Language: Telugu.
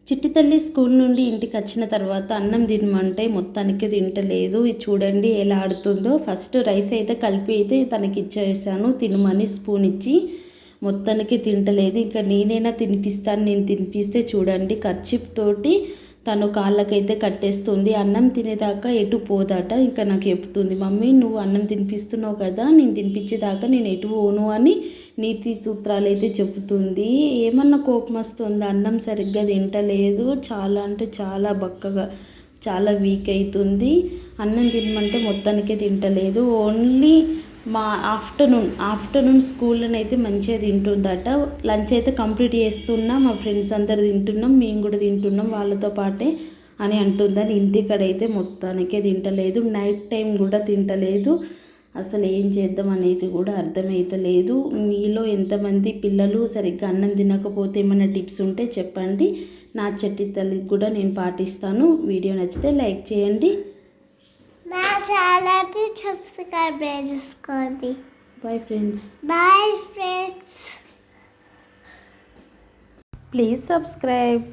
చిట్టి తల్లి స్కూల్ నుండి ఇంటికి వచ్చిన తర్వాత అన్నం తినమంటే మొత్తానికి తింటలేదు. ఇది చూడండి ఎలా ఆడుతుందో. ఫస్ట్ రైస్ అయితే కలిపి అయితే తనకి ఇచ్చేసాను తినమని స్పూన్ ఇచ్చి. మొత్తానికి తింటలేదు. ఇంకా నేనైనా తినిపిస్తాను. నేను తినిపిస్తే చూడండి కర్చీప్ తోటి తను కాళ్ళకైతే కట్టేస్తుంది. అన్నం తినేదాకా ఎటు పోదట. ఇంకా నాకు చెప్తుంది, మమ్మీ నువ్వు అన్నం తినిపిస్తున్నావు కదా, నేను తినిపించేదాకా నేను ఎటు పోను అని నీతి సూత్రాలు అయితే చెబుతుంది. ఏమన్నా కోపం వస్తుంది. అన్నం సరిగ్గా తింటలేదు. చాలా అంటే చాలా బక్కగా చాలా వీక్ అవుతుంది. అన్నం తినమంటే మొత్తానికే తింటలేదు. ఓన్లీ మా ఆఫ్టర్నూన్ స్కూల్లోనైతే మంచిగా తింటుందట. లంచ్ అయితే కంప్లీట్ చేస్తున్నా, మా ఫ్రెండ్స్ అందరు తింటున్నాం, మేము కూడా తింటున్నాం వాళ్ళతో పాటే అని అంటుందని. ఇంటికడైతే మొత్తానికే తింటలేదు. నైట్ టైం కూడా తింటలేదు. అసలు ఏం చేద్దాం అనేది కూడా అర్థమవుతలేదు. మీలో ఎంతమంది పిల్లలు సరిగ్గా అన్నం తినకపోతే ఏమైనా టిప్స్ ఉంటే చెప్పండి. నా చిట్టి తల్లికి కూడా నేను పాటిస్తాను. వీడియో నచ్చితే లైక్ చేయండి. నా ఛానల్ని సబ్స్క్రైబ్ చేసుకోండి. Bye friends. Bye friends. Please subscribe.